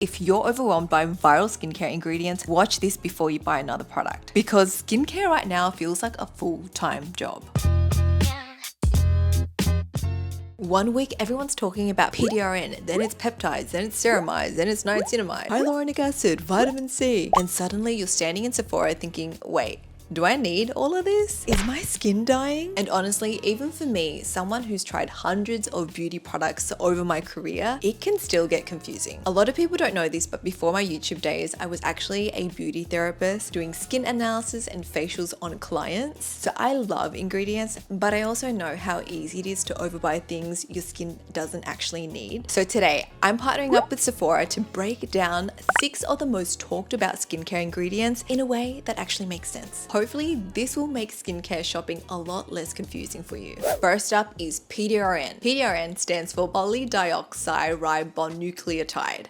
If you're overwhelmed by viral skincare ingredients, watch this before you buy another product. Because skincare right now feels like a full-time job. One week, everyone's talking about PDRN, then it's peptides, then it's ceramides, then it's niacinamide, hyaluronic acid, vitamin C. And suddenly you're standing in Sephora thinking, wait, do I need all of this? Is my skin dying? And honestly, even for me, someone who's tried hundreds of beauty products over my career, it can still get confusing. A lot of people don't know this, but before my YouTube days, I was actually a beauty therapist doing skin analysis and facials on clients. So I love ingredients, but I also know how easy it is to overbuy things your skin doesn't actually need. So today, I'm partnering up with Sephora to break down 6 of the most talked about skincare ingredients in a way that actually makes sense. Hopefully, this will make skincare shopping a lot less confusing for you. First up is PDRN. PDRN stands for polydioxyribonucleotide.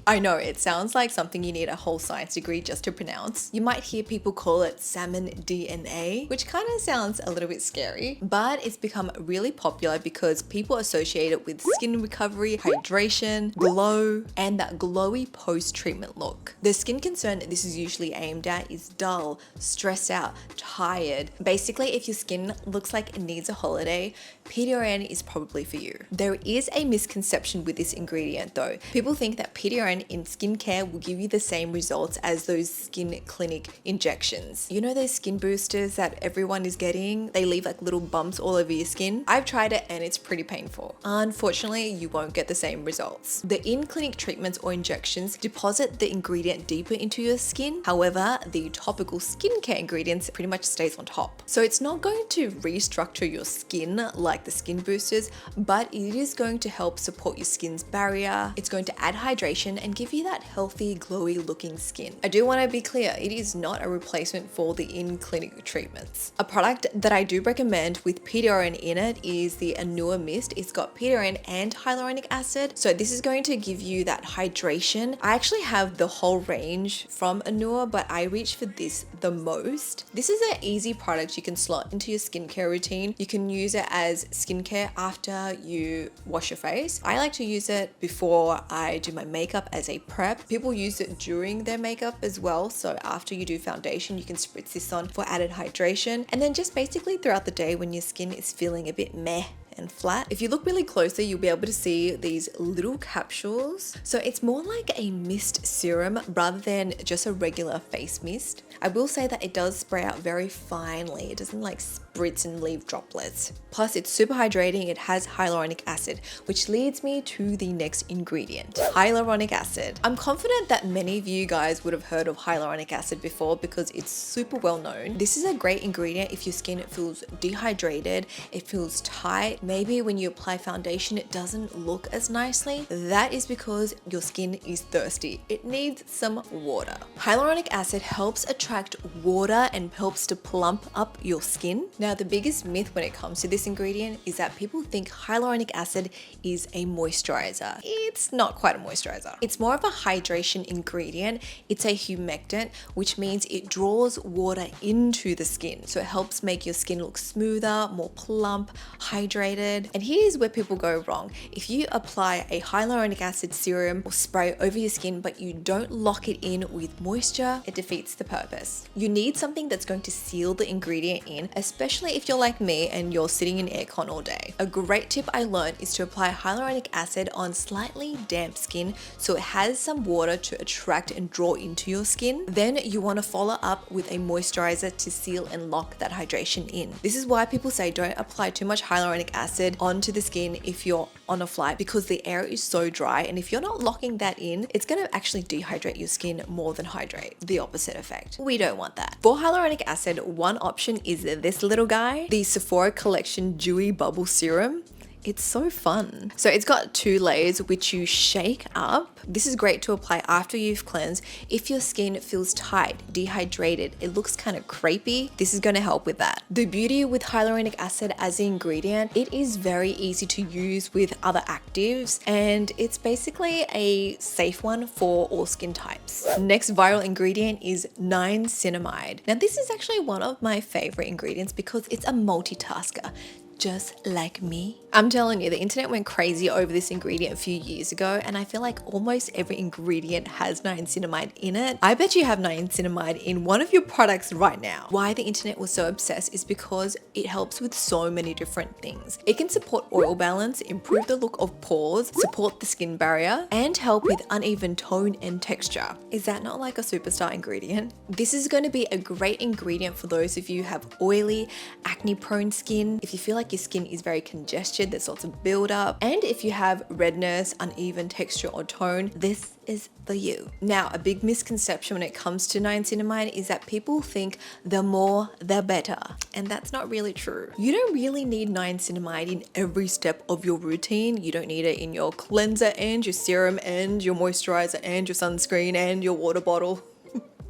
I know, it sounds like something you need a whole science degree just to pronounce. You might hear people call it salmon DNA, which kind of sounds a little bit scary, but it's become really popular because people associate it with skin recovery, hydration, glow, and that glowy post-treatment look. The skin concern this is usually aimed at is dull, stressed out, tired. Basically, if your skin looks like it needs a holiday, PDRN is probably for you. There is a misconception with this ingredient though. People think that PDRN in skincare will give you the same results as those skin clinic injections. You know those skin boosters that everyone is getting? They leave like little bumps all over your skin. I've tried it and it's pretty painful. Unfortunately, you won't get the same results. The in-clinic treatments or injections deposit the ingredient deeper into your skin. However, the topical skincare ingredients pretty much stays on top. So it's not going to restructure your skin like the skin boosters, but it is going to help support your skin's barrier. It's going to add hydration and give you that healthy, glowy looking skin. I do want to be clear, it is not a replacement for the in-clinic treatments. A product that I do recommend with PDRN in it is the Anua Mist. It's got PDRN and hyaluronic acid. So this is going to give you that hydration. I actually have the whole range from Anua, but I reach for this the most. This is an easy product you can slot into your skincare routine. You can use it as skincare after you wash your face. I like to use it before I do my makeup as a prep. People use it during their makeup as well. So after you do foundation, you can spritz this on for added hydration. And then just basically throughout the day when your skin is feeling a bit meh and flat. If you look really closely, you'll be able to see these little capsules. So it's more like a mist serum rather than just a regular face mist. I will say that it does spray out very finely. It doesn't like spritz and leave droplets. Plus it's super hydrating. It has hyaluronic acid, which leads me to the next ingredient, hyaluronic acid. I'm confident that many of you guys would have heard of hyaluronic acid before because it's super well known. This is a great ingredient if your skin feels dehydrated, it feels tight. Maybe when you apply foundation, it doesn't look as nicely. That is because your skin is thirsty. It needs some water. Hyaluronic acid helps attract water and helps to plump up your skin. Now, the biggest myth when it comes to this ingredient is that people think hyaluronic acid is a moisturizer. It's not quite a moisturizer. It's more of a hydration ingredient. It's a humectant, which means it draws water into the skin. So it helps make your skin look smoother, more plump, hydrated. And here's where people go wrong. If you apply a hyaluronic acid serum or spray over your skin, but you don't lock it in with moisture, it defeats the purpose. You need something that's going to seal the ingredient in, especially if you're like me and you're sitting in aircon all day. A great tip I learned is to apply hyaluronic acid on slightly damp skin so it has some water to attract and draw into your skin. Then you want to follow up with a moisturizer to seal and lock that hydration in. This is why people say don't apply too much hyaluronic acid onto the skin if you're on a flight because the air is so dry, and if you're not locking that in, it's going to actually dehydrate your skin more than hydrate. The opposite effect. We don't want that. For hyaluronic acid, one option is this little guy, the Sephora Collection Dewy Bubble Serum. It's so fun. So it's got 2 layers which you shake up. This is great to apply after you've cleansed. If your skin feels tight, dehydrated, it looks kind of crepey, this is going to help with that. The beauty with hyaluronic acid as an ingredient, it is very easy to use with other actives, and it's basically a safe one for all skin types. Next viral ingredient is niacinamide. Now this is actually one of my favorite ingredients because it's a multitasker, just like me. I'm telling you, the internet went crazy over this ingredient a few years ago, and I feel like almost every ingredient has niacinamide in it. I bet you have niacinamide in one of your products right now. Why the internet was so obsessed is because it helps with so many different things. It can support oil balance, improve the look of pores, support the skin barrier, and help with uneven tone and texture. Is that not like a superstar ingredient? This is going to be a great ingredient for those of you who have oily, acne-prone skin, if you feel like your skin is very congested, there's lots of buildup, and if you have redness, uneven texture or tone, this is for you. Now, a big misconception when it comes to niacinamide is that people think the more the better, and that's not really true. You don't really need niacinamide in every step of your routine. You don't need it in your cleanser and your serum and your moisturizer and your sunscreen and your water bottle.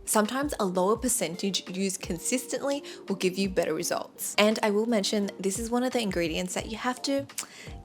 Sometimes a lower percentage used consistently will give you better results. And I will mention, this is one of the ingredients that you have to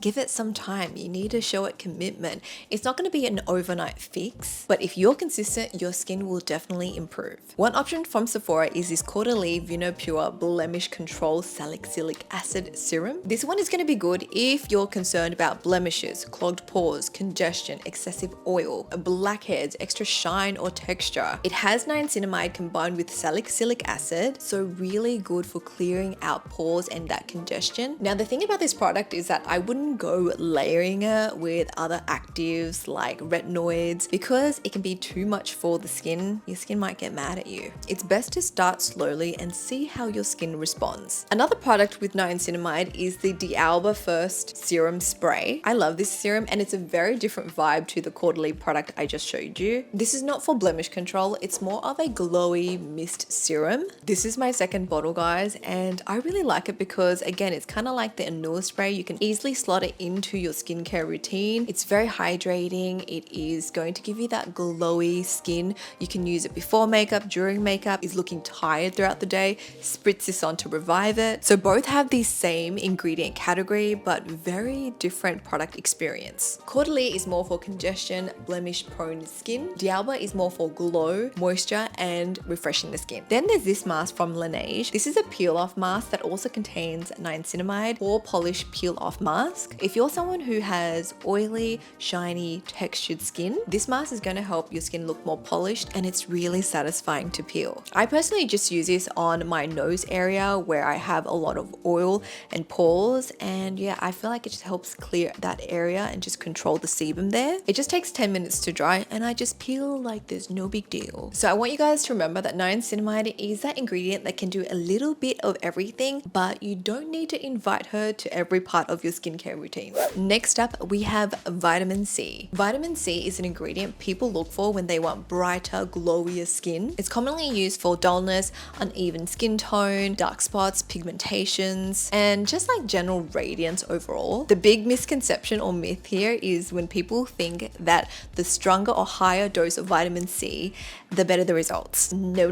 give it some time. You need to show it commitment. It's not going to be an overnight fix, but if you're consistent, your skin will definitely improve. One option from Sephora is this Caudalie Vino Pure Blemish Control Salicylic Acid Serum. This one is going to be good if you're concerned about blemishes, clogged pores, congestion, excessive oil, blackheads, extra shine or texture. It has niacinamide combined with salicylic acid, so really good for clearing out pores and that congestion. Now, the thing about this product is that I wouldn't go layering it with other actives like retinoids because it can be too much for the skin. Your skin might get mad at you. It's best to start slowly and see how your skin responds. Another product with niacinamide is the D'Alba First Serum Spray. I love this serum and it's a very different vibe to the Caudalie product I just showed you. This is not for blemish control, it's more of a glowy mist serum. This is my second bottle, guys, and I really like it because, again, it's kind of like the Anua spray. You can easily slot it into your skincare routine. It's very hydrating. It is going to give you that glowy skin. You can use it before makeup, during makeup, is looking tired throughout the day, spritz this on to revive it. So both have the same ingredient category, but very different product experience. Caudalie is more for congestion, blemish prone skin. D'Alba is more for glow, moisture, and refreshing the skin. Then there's this mask from Laneige. This is a peel off mask that also contains niacinamide, pore polish peel off mask. If you're someone who has oily, shiny, textured skin, this mask is going to help your skin look more polished and it's really satisfying to peel. I personally just use this on my nose area where I have a lot of oil and pores, and yeah, I feel like it just helps clear that area and just control the sebum there. It just takes 10 minutes to dry and I just peel like there's no big deal. So I want you guys to remember that niacinamide is that ingredient that can do a little bit of everything, but you don't need to invite her to every part of your skincare routine. Next up, we have vitamin C. Vitamin C is an ingredient people look for when they want brighter, glowier skin. It's commonly used for dullness, uneven skin tone, dark spots, pigmentations, and just like general radiance overall. The big misconception or myth here is when people think that the stronger or higher dose of vitamin C, the better the results. No.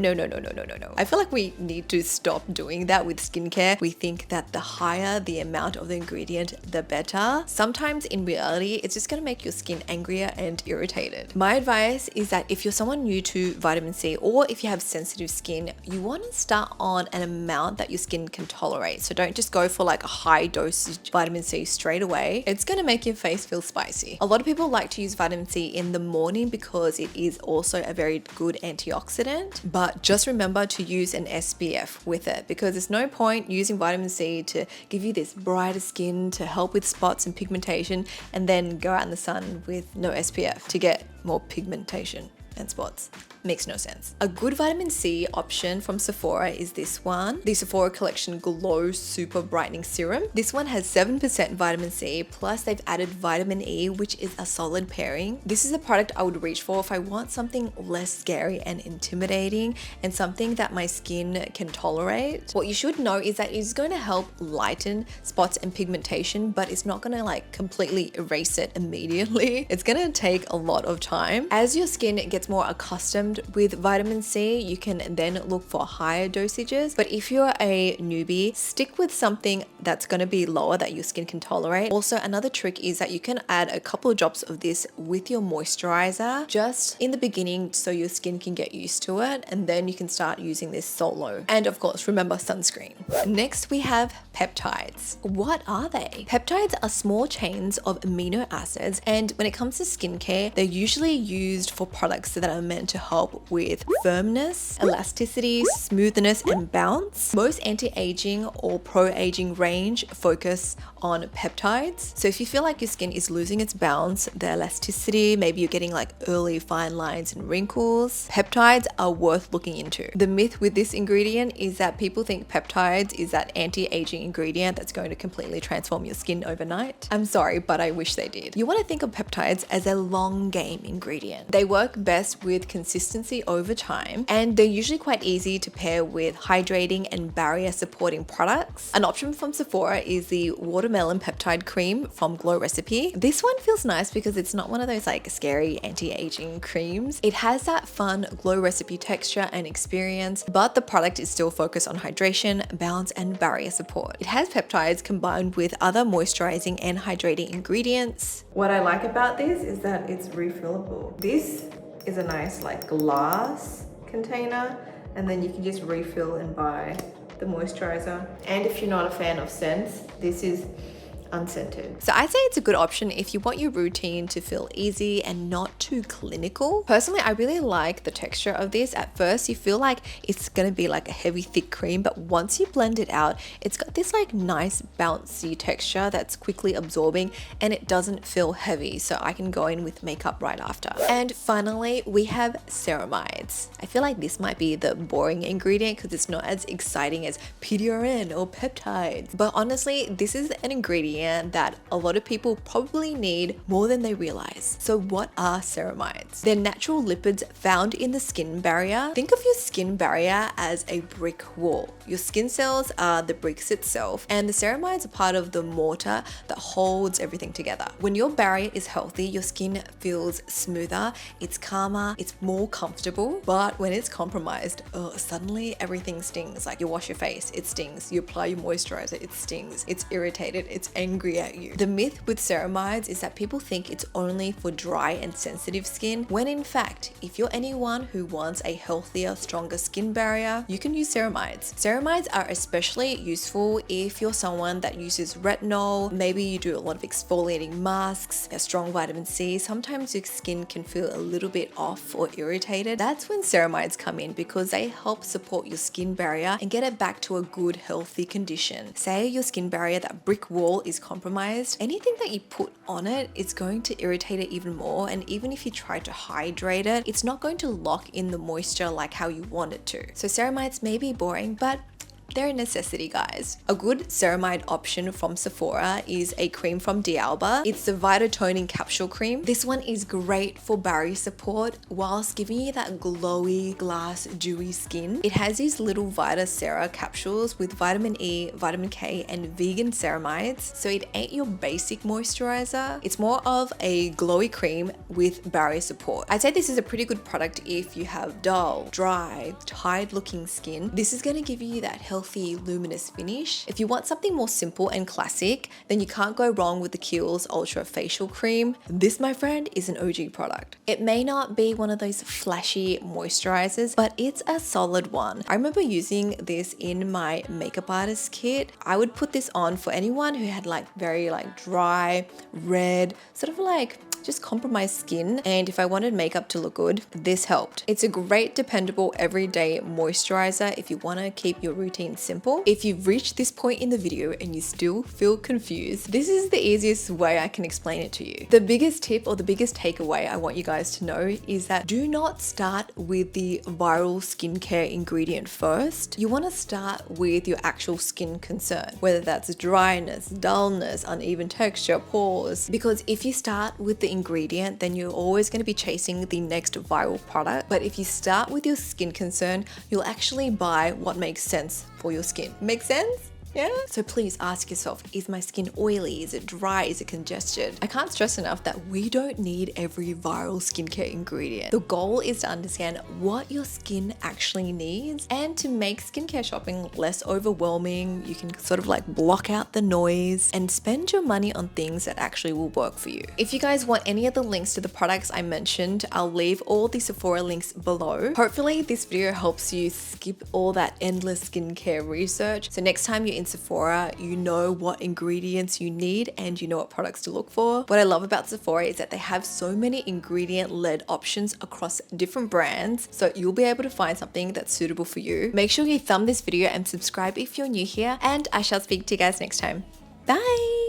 I feel like we need to stop doing that with skincare. We think that the higher the amount of the ingredient, the better. Sometimes in reality, it's just gonna make your skin angrier and irritated. My advice is that if you're someone new to vitamin C or if you have sensitive skin, you want to start on an amount that your skin can tolerate. So don't just go for like a high dosage vitamin C straight away. It's gonna make your face feel spicy. A lot of people like to use vitamin C in the morning because it is also a very good antioxidant, but just remember to use an SPF with it because there's no point using vitamin C to give you this brighter skin to help with spots and pigmentation and then go out in the sun with no SPF to get more pigmentation and spots. Makes no sense. A good vitamin C option from Sephora is this one, the Sephora Collection Glow Super Brightening Serum. This one has 7% vitamin C, plus they've added vitamin E, which is a solid pairing. This is a product I would reach for if I want something less scary and intimidating and something that my skin can tolerate. What you should know is that it's going to help lighten spots and pigmentation, but it's not going to like completely erase it immediately. It's going to take a lot of time. As your skin gets gets more accustomed with vitamin C, you can then look for higher dosages. But if you're a newbie, stick with something that's going to be lower that your skin can tolerate. Also, another trick is that you can add a couple of drops of this with your moisturizer just in the beginning so your skin can get used to it, and then you can start using this solo. And of course, remember sunscreen. Next, we have peptides. What are they? Peptides are small chains of amino acids, and when it comes to skincare, they're usually used for products that are meant to help with firmness, elasticity, smoothness, and bounce. Most anti-aging or pro-aging range focus on peptides. So if you feel like your skin is losing its bounce, the elasticity, maybe you're getting like early fine lines and wrinkles, peptides are worth looking into. The myth with this ingredient is that people think peptides is that anti-aging ingredient that's going to completely transform your skin overnight. I'm sorry, but I wish they did. You want to think of peptides as a long game ingredient. They work best with consistency over time, and they're usually quite easy to pair with hydrating and barrier supporting products. An option from Sephora is the watermelon peptide cream from Glow Recipe. This one feels nice because it's not one of those like scary anti-aging creams. It has that fun Glow Recipe texture and experience, but the product is still focused on hydration, bounce, and barrier support. It has peptides combined with other moisturizing and hydrating ingredients. What I like about this is that it's refillable. This is a nice like glass container, and then you can just refill and buy the moisturizer. And if you're not a fan of scents, this is unscented. So I'd say it's a good option if you want your routine to feel easy and not too clinical. Personally, I really like the texture of this. At first, you feel like it's gonna be like a heavy, thick cream, but once you blend it out, it's got this like nice bouncy texture that's quickly absorbing, and it doesn't feel heavy, so I can go in with makeup right after. And finally, we have ceramides. I feel like this might be the boring ingredient because it's not as exciting as PDRN or peptides. But honestly, this is an ingredient that a lot of people probably need more than they realize. So what are ceramides? They're natural lipids found in the skin barrier. Think of your skin barrier as a brick wall. Your skin cells are the bricks itself, and the ceramides are part of the mortar that holds everything together. When your barrier is healthy, your skin feels smoother, it's calmer, it's more comfortable. But when it's compromised, suddenly everything stings. Like you wash your face, it stings. You apply your moisturizer, it stings. It's irritated, it's angry at you. The myth with ceramides is that people think it's only for dry and sensitive skin, when in fact, if you're anyone who wants a healthier, stronger skin barrier, you can use ceramides. Ceramides are especially useful if you're someone that uses retinol, maybe you do a lot of exfoliating masks, a strong vitamin C, sometimes your skin can feel a little bit off or irritated. That's when ceramides come in because they help support your skin barrier and get it back to a good, healthy condition. Say your skin barrier, that brick wall, is compromised, anything that you put on it is going to irritate it even more, and even if you try to hydrate it, it's not going to lock in the moisture like how you want it to. So ceramides may be boring, but they're a necessity, guys. A good ceramide option from Sephora is a cream from D'Alba. It's the Vita Toning Capsule Cream. This one is great for barrier support whilst giving you that glowy, glass, dewy skin. It has these little Vita Cera capsules with vitamin E, vitamin K, and vegan ceramides. So it ain't your basic moisturizer. It's more of a glowy cream with barrier support. I'd say this is a pretty good product if you have dull, dry, tired looking skin. This is going to give you that healthy, luminous finish. If you want something more simple and classic, then you can't go wrong with the Kiehl's Ultra Facial Cream. This, my friend, is an OG product. It may not be one of those flashy moisturizers, but it's a solid one. I remember using this in my makeup artist kit. I would put this on for anyone who had like very like dry, red, sort of like just compromised skin, and if I wanted makeup to look good, this helped. It's a great, dependable, everyday moisturizer if you want to keep your routine simple. If you've reached this point in the video and you still feel confused, this is the easiest way I can explain it to you. The biggest tip or the biggest takeaway I want you guys to know is that do not start with the viral skincare ingredient first. You want to start with your actual skin concern, whether that's dryness, dullness, uneven texture, pores, because if you start with the ingredient, then you're always going to be chasing the next viral product. But if you start with your skin concern, you'll actually buy what makes sense for your skin. Make sense? Yeah. So please ask yourself, is my skin oily? Is it dry? Is it congested? I can't stress enough that we don't need every viral skincare ingredient. The goal is to understand what your skin actually needs and to make skincare shopping less overwhelming. You can sort of like block out the noise and spend your money on things that actually will work for you. If you guys want any of the links to the products I mentioned, I'll leave all the Sephora links below. Hopefully this video helps you skip all that endless skincare research. So next time you're in Sephora, you know what ingredients you need and you know what products to look for. What I love about Sephora is that they have so many ingredient-led options across different brands, so you'll be able to find something that's suitable for you. Make sure you thumb this video and subscribe if you're new here, and I shall speak to you guys next time. Bye!